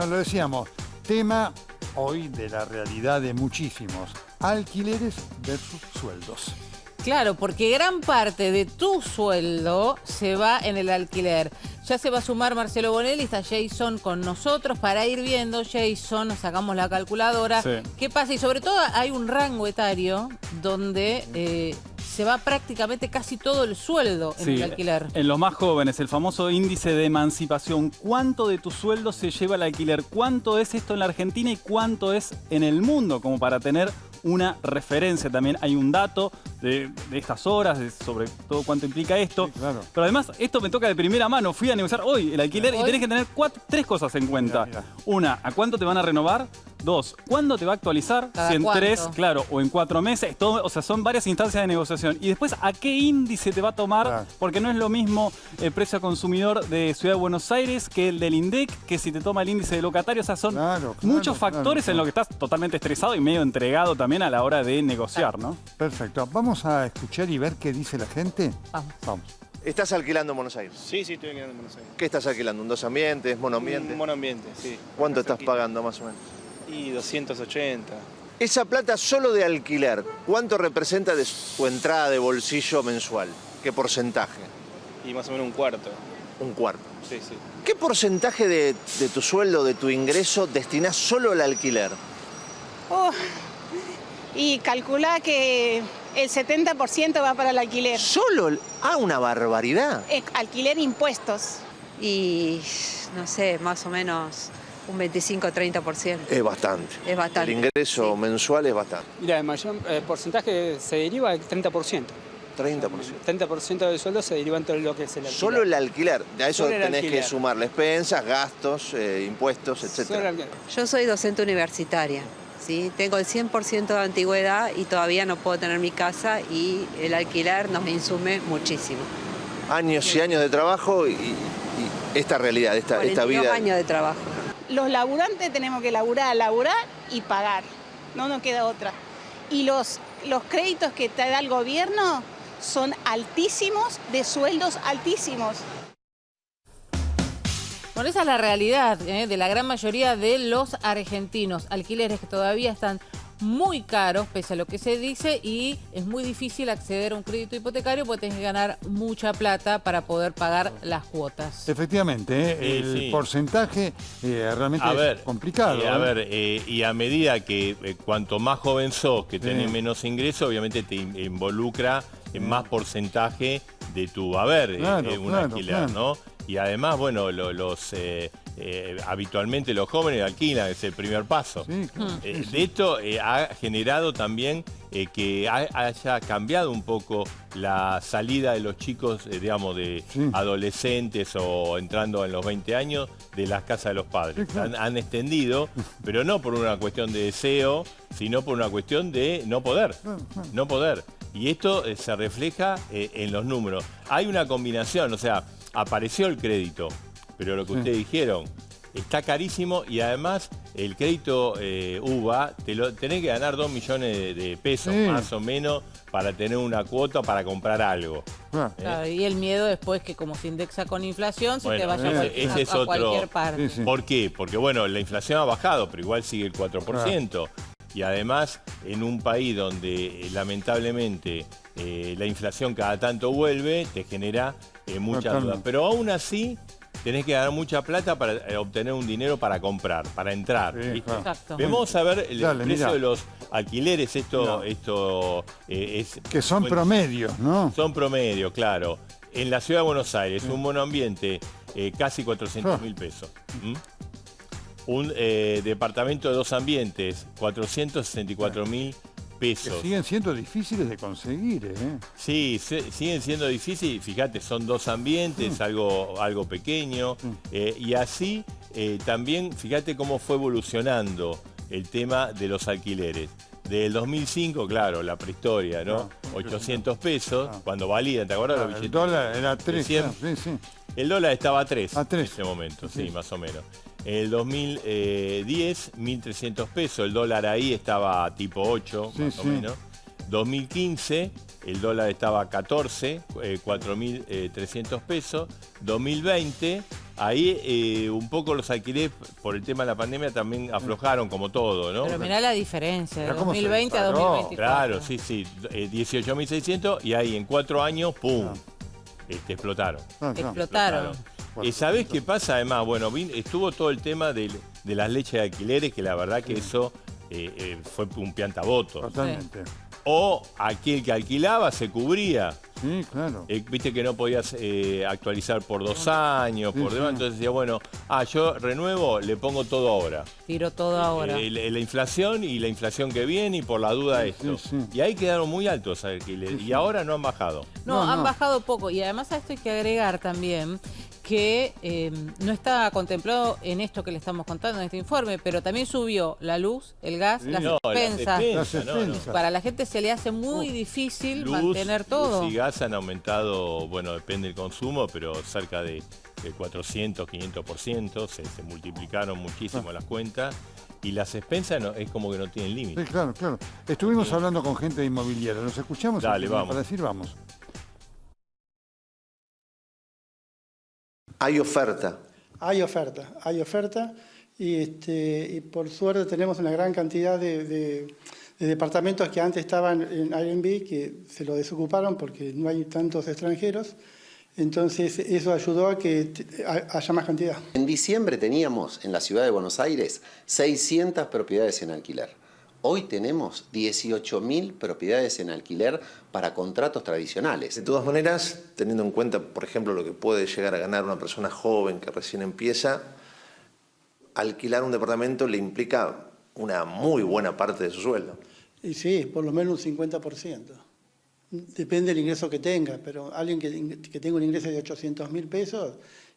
Bueno, lo decíamos, tema hoy de la realidad de muchísimos. Alquileres versus sueldos. Claro, porque gran parte de tu sueldo se va en el alquiler. Ya se va a sumar Marcelo Bonelli, está Jason con nosotros para ir viendo. Jason, sacamos la calculadora. Sí. ¿Qué pasa? Y sobre todo hay un rango etario donde se va prácticamente casi todo el sueldo en el alquiler. En los más jóvenes, el famoso índice de emancipación. ¿Cuánto de tu sueldo se lleva al alquiler? ¿Cuánto es esto en la Argentina y cuánto es en el mundo? Como para tener una referencia también. Hay un dato de estas horas, sobre todo cuánto implica esto. Sí, claro. Pero además, esto me toca de primera mano. Fui a negociar hoy el alquiler y tenés que tener tres cosas en cuenta. Mira. Una, ¿a cuánto te van a renovar? Dos, ¿cuándo te va a actualizar? ¿Cada Si en cuánto? 3, claro, o en 4 meses. Todo, o sea, son varias instancias de negociación. Y después, ¿a qué índice te va a tomar? Claro. Porque no es lo mismo el precio a consumidor de Ciudad de Buenos Aires que el del INDEC, que si te toma el índice de locatario. O sea, son muchos factores en los que estás totalmente estresado y medio entregado también a la hora de negociar, ¿no? Perfecto. Vamos a escuchar y ver qué dice la gente. Vamos. ¿Estás alquilando en Buenos Aires? Sí, estoy alquilando en Buenos Aires. ¿Qué estás alquilando? ¿Un dos ambientes? ¿Monoambiente? Un monoambiente, sí. ¿Cuánto Acá estás cerquita. pagando más o menos? Y 280. Esa plata solo de alquiler, ¿cuánto representa de tu entrada de bolsillo mensual? ¿Qué porcentaje? Y más o menos un cuarto. Un cuarto. Sí, sí. ¿Qué porcentaje de tu sueldo, de tu ingreso, destinás solo al alquiler? Y calcula que el 70% va para el alquiler. ¿Solo? Ah, una barbaridad. Alquiler impuestos. Y no sé, más o menos un 25-30%. Es bastante. Es bastante. El ingreso mensual es bastante. Mira, el mayor porcentaje se deriva del 30%. 30%. 30% del sueldo se deriva en todo lo que es el alquiler. Solo el alquiler. A eso Solo el tenés que alquiler. sumarle expensas, gastos, impuestos, Solo el etc. alquiler. Yo soy docente universitaria, ¿sí? Tengo el 100% de antigüedad y todavía no puedo tener mi casa y el alquiler nos insume muchísimo. Años y años de trabajo y esta realidad, esta 42 vida. años de trabajo. Los laburantes tenemos que laburar y pagar. No nos queda otra. Y los créditos que te da el gobierno son altísimos, de sueldos altísimos. Bueno, esa es la realidad de la gran mayoría de los argentinos. Alquileres que todavía están muy caros, pese a lo que se dice, y es muy difícil acceder a un crédito hipotecario porque tenés que ganar mucha plata para poder pagar las cuotas. Efectivamente, el porcentaje realmente es complicado. Y a medida que cuanto más joven sos, que tenés menos ingresos, obviamente te involucra en más porcentaje de tu haber, un alquiler, ¿no? Y además, bueno, habitualmente los jóvenes alquilan, es el primer paso. Sí, claro. De esto ha generado también que haya cambiado un poco la salida de los chicos, digamos, de adolescentes o entrando en los 20 años de las casas de los padres. Sí, claro. Han extendido, pero no por una cuestión de deseo, sino por una cuestión de no poder. No poder. Y esto se refleja en los números. Hay una combinación, o sea, apareció el crédito, pero lo que ustedes dijeron, está carísimo y además el crédito UBA, tenés que ganar 2 millones de pesos más o menos para tener una cuota para comprar algo. Claro, y el miedo después que como se indexa con inflación, se te vaya a ese cualquier parte. ¿Por qué? Porque bueno, la inflación ha bajado, pero igual sigue el 4%. Y además, en un país donde lamentablemente la inflación cada tanto vuelve, te genera muchas dudas. Pero aún así, tenés que ganar mucha plata para obtener un dinero para comprar, para entrar. ¿Viste? Exacto. Vamos a ver el precio mirá. de los alquileres. Esto es... Que son promedios, ¿no? Son promedio, claro. En la Ciudad de Buenos Aires, un monoambiente, casi 400.000 pesos. Un departamento de 2 ambientes, 464.000 pesos. Que siguen siendo difíciles de conseguir, ¿eh? Sí, siguen siendo difíciles. Fíjate, son 2 ambientes, algo pequeño. Y así también, fíjate cómo fue evolucionando el tema de los alquileres. Del 2005, claro, la prehistoria, ¿no? 800 pesos, cuando valía, ¿te acuerdas? El dólar era 3. El dólar estaba a 3 A 3. en ese momento, sí, más o menos. En el 2010, 1.300 pesos. El dólar ahí estaba tipo 8, más o menos. 2015, el dólar estaba a 14, 4.300 pesos. 2020, ahí un poco los alquileres por el tema de la pandemia también aflojaron como todo, ¿no? Pero mirá la diferencia, de Pero ¿cómo se 2020 a disparó? 2024. Claro, sí, 18.600 y ahí en 4 años, ¡pum! Explotaron. Explotaron. ¿Sabés qué pasa? Además, bueno, estuvo todo el tema de las leyes de alquileres, que la verdad que eso fue un piantaboto. Totalmente. O aquel que alquilaba se cubría. Sí, claro. Viste que no podías actualizar por 2 años, por Sí, demás. sí. Entonces decía, bueno, yo renuevo, le pongo todo ahora. Tiro todo ahora. La inflación y la inflación que viene y por la duda esto. sí. Y ahí quedaron muy altos alquileres. Y ahora no han bajado. No, No, han no. bajado poco. Y además a esto hay que agregar también que no está contemplado en esto que le estamos contando en este informe, pero también subió la luz, el gas, las No, las expensas. expensas, Las no, no. expensas. Para la gente se le hace muy difícil Luz, mantener todo. Luz y gas han aumentado, bueno, depende del consumo, pero cerca de 400, 500%. Se multiplicaron muchísimo las cuentas. Y las expensas es como que no tienen límite. Sí, claro, claro. Estuvimos hablando con gente de inmobiliaria. ¿Los escuchamos? Dale, vamos. Para decir, vamos. Hay oferta. Hay oferta y por suerte tenemos una gran cantidad de departamentos que antes estaban en Airbnb que se lo desocuparon porque no hay tantos extranjeros. Entonces eso ayudó a que haya más cantidad. En diciembre teníamos en la ciudad de Buenos Aires 600 propiedades en alquiler. Hoy tenemos 18.000 propiedades en alquiler para contratos tradicionales. De todas maneras, teniendo en cuenta, por ejemplo, lo que puede llegar a ganar una persona joven que recién empieza, alquilar un departamento le implica una muy buena parte de su sueldo. Y sí, por lo menos un 50%. Depende del ingreso que tenga, pero alguien que tenga un ingreso de 800.000 pesos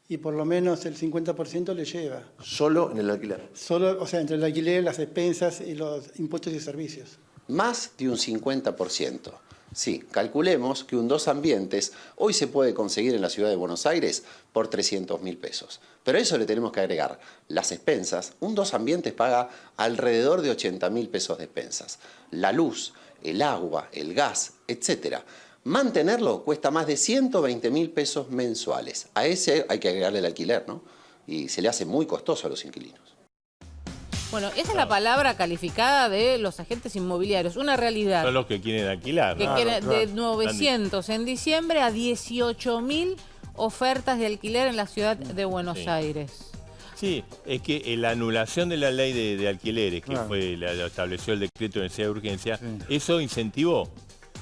y por lo menos el 50% le lleva. Solo en el alquiler. Solo, o sea, entre el alquiler, las expensas y los impuestos y servicios. Más de un 50%. Sí, calculemos que un 2 ambientes hoy se puede conseguir en la ciudad de Buenos Aires por 300.000 pesos. Pero a eso le tenemos que agregar las expensas. Un 2 ambientes paga alrededor de 80.000 pesos de expensas. La luz, el agua, el gas, etc. Mantenerlo cuesta más de 120.000 pesos mensuales. A ese hay que agregarle el alquiler, ¿no? Y se le hace muy costoso a los inquilinos. Bueno, esa es la palabra calificada de los agentes inmobiliarios, una realidad. Son los que quieren alquilar, Que ¿no? quiere- de 900 en diciembre a 18.000 ofertas de alquiler en la ciudad de Buenos Sí. Aires. Sí, es que la anulación de la ley de alquileres, que Claro. lo estableció el decreto de necesidad de urgencia, Sí. eso incentivó.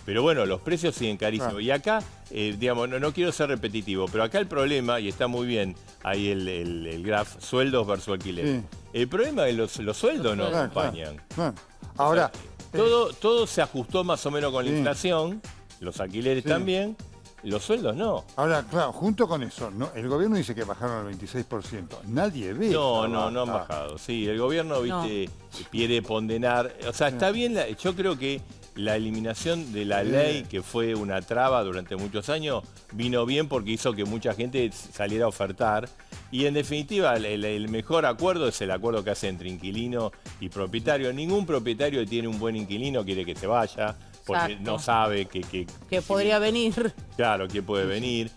Pero bueno, los precios siguen carísimos. Claro. Y acá, digamos, no quiero ser repetitivo, pero acá el problema, y está muy bien ahí el graph, sueldos versus alquiler. Sí. El problema es que los sueldos no Claro, acompañan. claro. Ahora, Todo se ajustó más o menos con la Sí. inflación, los alquileres Sí. también, los sueldos no. ahora, claro, junto con eso, ¿no? El gobierno dice que bajaron al 26%. Nadie ve. No, esa no han baja. bajado. Sí, el gobierno, viste, quiere condenar. O sea, está bien, yo creo que la eliminación de la ley, que fue una traba durante muchos años, vino bien porque hizo que mucha gente saliera a ofertar. Y en definitiva, el mejor acuerdo es el acuerdo que hace entre inquilino y propietario. Ningún propietario que tiene un buen inquilino quiere que se vaya, porque Exacto. no sabe Que podría venir. claro, que puede venir.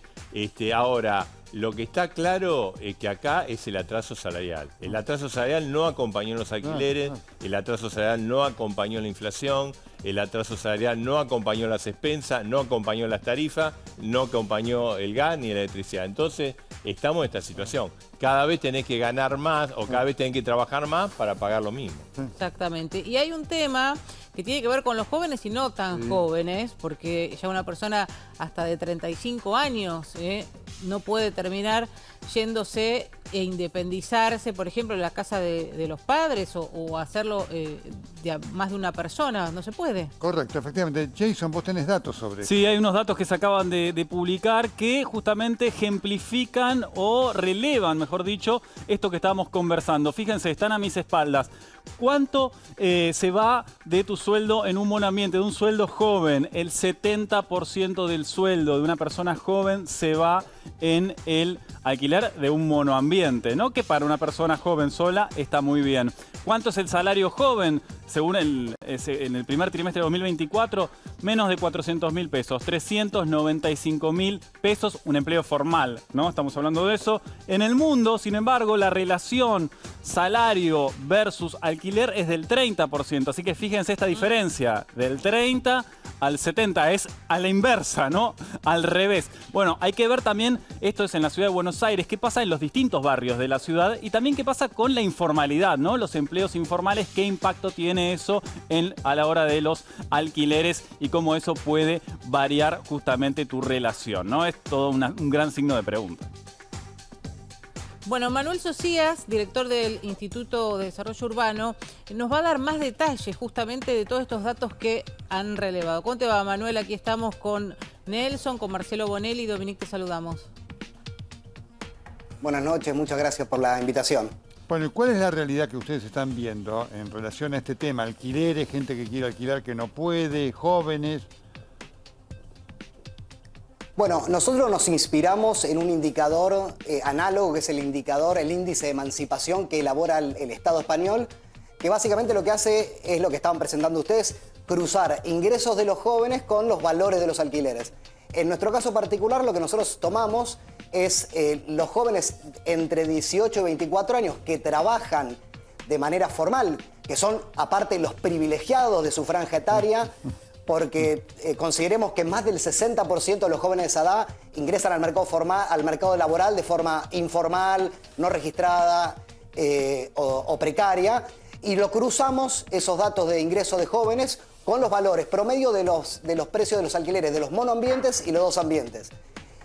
Ahora, lo que está claro es que acá es el atraso salarial. El atraso salarial no acompañó los alquileres, el atraso salarial no acompañó la inflación, el atraso salarial no acompañó las expensas, no acompañó las tarifas, no acompañó el gas ni la electricidad. Entonces, estamos en esta situación. Cada vez tenés que ganar más o cada vez tenés que trabajar más para pagar lo mismo. Exactamente. Y hay un tema que tiene que ver con los jóvenes y no tan jóvenes, porque ya una persona hasta de 35 años no puede terminar yéndose e independizarse, por ejemplo, en la casa de los padres o hacerlo de más de una persona. No se puede. Correcto, efectivamente. Jason, vos tenés datos sobre eso. Sí, hay unos datos que se acaban de publicar que justamente ejemplifican o relevan, mejor dicho, esto que estábamos conversando. Fíjense, están a mis espaldas. ¿Cuánto se va de tu sueldo en un monoambiente, de un sueldo joven? El 70% del sueldo de una persona joven se va en el alquiler de un monoambiente, ¿no? Que para una persona joven sola está muy bien. ¿Cuánto es el salario joven? Según en el primer trimestre de 2024, menos de 400.000 pesos, 395.000 pesos, un empleo formal, ¿no? Estamos hablando de eso. En el mundo, sin embargo, la relación salario versus alquiler es del 30%, así que fíjense esta diferencia, del 30 al 70, es a la inversa, ¿no? Al revés. Bueno, hay que ver también, esto es en la ciudad de Buenos Aires, qué pasa en los distintos barrios de la ciudad y también qué pasa con la informalidad, ¿no? Los empleos informales, qué impacto tiene eso a la hora de los alquileres y cómo eso puede variar justamente tu relación, ¿no? Es todo un gran signo de pregunta. Bueno, Manuel Socias, director del Instituto de Desarrollo Urbano, nos va a dar más detalles justamente de todos estos datos que han relevado. ¿Cómo te va, Manuel? Aquí estamos con Nelson, con Marcelo Bonelli. Dominique, te saludamos. Buenas noches, muchas gracias por la invitación. Bueno, ¿y cuál es la realidad que ustedes están viendo en relación a este tema? Alquileres, gente que quiere alquilar que no puede, jóvenes. Bueno, nosotros nos inspiramos en un indicador análogo, que es el índice de emancipación que elabora el Estado español, que básicamente lo que hace es lo que estaban presentando ustedes, cruzar ingresos de los jóvenes con los valores de los alquileres. En nuestro caso particular, lo que nosotros tomamos es los jóvenes entre 18 y 24 años que trabajan de manera formal, que son aparte los privilegiados de su franja etaria, porque consideremos que más del 60% de los jóvenes de esa edad ingresan al mercado formal, al mercado laboral de forma informal, no registrada o precaria, y lo cruzamos esos datos de ingreso de jóvenes con los valores promedio de los precios de los alquileres de los monoambientes y los dos ambientes.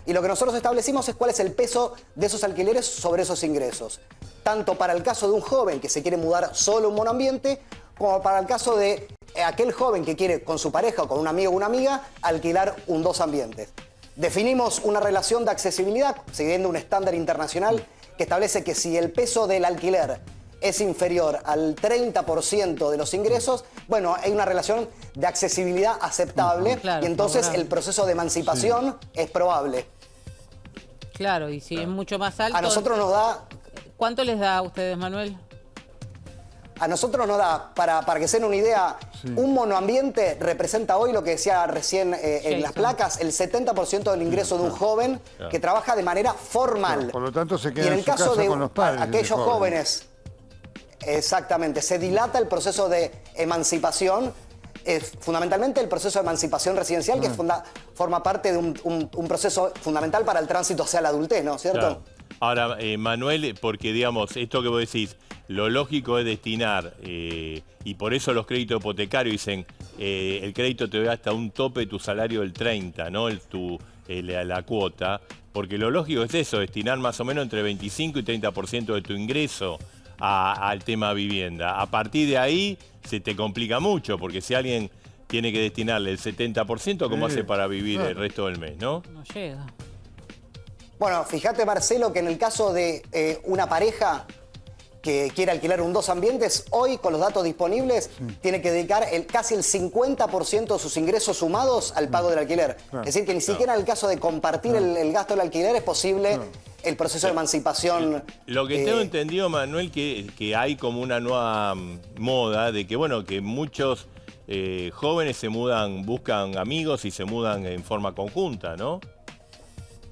Y lo que nosotros establecimos es cuál es el peso de esos alquileres sobre esos ingresos, tanto para el caso de un joven que se quiere mudar solo a un monoambiente, como para el caso de aquel joven que quiere con su pareja o con un amigo o una amiga alquilar un dos ambientes. Definimos una relación de accesibilidad siguiendo un estándar internacional que establece que si el peso del alquiler es inferior al 30% de los ingresos, bueno, hay una relación de accesibilidad aceptable, claro, y entonces el proceso de emancipación es probable. Claro, y si es mucho más alto... A nosotros nos da... ¿Cuánto les da a ustedes, Manuel? A nosotros nos da, para que se den una idea, un monoambiente representa hoy lo que decía recién en las placas, el 70% del ingreso de un joven que trabaja de manera formal. Por lo tanto, se queda y en el caso de con los padres aquellos jóvenes, exactamente, se dilata el proceso de emancipación, fundamentalmente el proceso de emancipación residencial, que forma parte de un proceso fundamental para el tránsito hacia la adultez, ¿no es cierto? Claro. Ahora, Manuel, porque digamos, esto que vos decís, lo lógico es destinar, y por eso los créditos hipotecarios dicen, el crédito te da hasta un tope de tu salario del 30, ¿no? La cuota, porque lo lógico es eso, destinar más o menos entre 25 y 30% de tu ingreso al tema vivienda. A partir de ahí se te complica mucho, porque si alguien tiene que destinarle el 70%, ¿cómo hace para vivir el resto del mes, no? No llega. Bueno, fíjate, Marcelo, que en el caso de una pareja que quiere alquilar un dos ambientes, hoy con los datos disponibles tiene que dedicar casi el 50% de sus ingresos sumados al pago del alquiler. Es decir, que ni siquiera en el caso de compartir el gasto del alquiler es posible el proceso de emancipación. Lo que tengo entendido, Manuel, que hay como una nueva moda de que, bueno, que muchos jóvenes se mudan, buscan amigos y se mudan en forma conjunta, ¿no?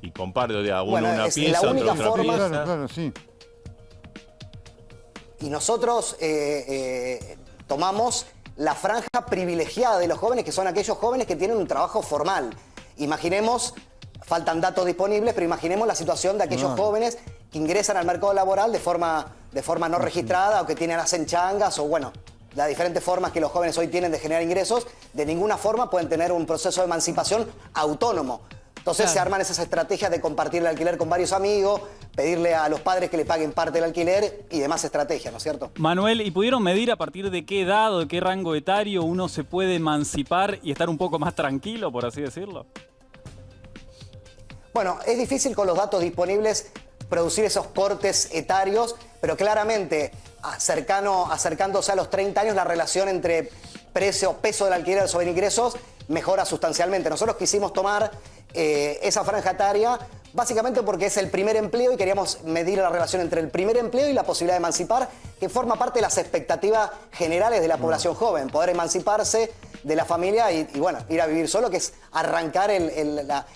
Y comparto de uno una pieza, otro otra pieza. Claro, sí. Y nosotros tomamos la franja privilegiada de los jóvenes, que son aquellos jóvenes que tienen un trabajo formal. Imaginemos, faltan datos disponibles, pero imaginemos la situación de aquellos jóvenes que ingresan al mercado laboral de forma no registrada o que hacen changas o bueno, las diferentes formas que los jóvenes hoy tienen de generar ingresos, de ninguna forma pueden tener un proceso de emancipación autónomo. Entonces se arman esas estrategias de compartir el alquiler con varios amigos, pedirle a los padres que le paguen parte del alquiler y demás estrategias, ¿no es cierto? Manuel, ¿y pudieron medir a partir de qué edad o de qué rango etario uno se puede emancipar y estar un poco más tranquilo, por así decirlo? Bueno, es difícil con los datos disponibles producir esos cortes etarios, pero claramente acercándose a los 30 años, la relación entre peso del alquiler sobre ingresos mejora sustancialmente. Nosotros quisimos tomar esa franja etaria básicamente porque es el primer empleo y queríamos medir la relación entre el primer empleo y la posibilidad de emancipar, que forma parte de las expectativas generales de la población joven, poder emanciparse de la familia y bueno, ir a vivir solo, que es arrancar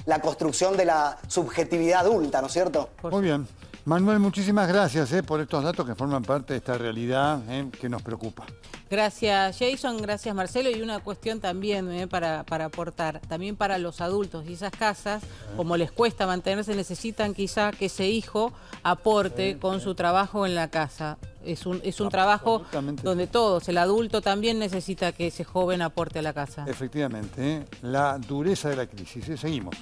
la construcción de la subjetividad adulta, ¿no es cierto? Muy bien. Manuel, muchísimas gracias por estos datos que forman parte de esta realidad que nos preocupa. Gracias Jason, gracias Marcelo. Y una cuestión también para aportar, también para los adultos y esas casas, como les cuesta mantenerse, necesitan quizá que ese hijo aporte con su trabajo en la casa. Es un trabajo donde todos, el adulto también necesita que ese joven aporte a la casa. Efectivamente, la dureza de la crisis. Seguimos.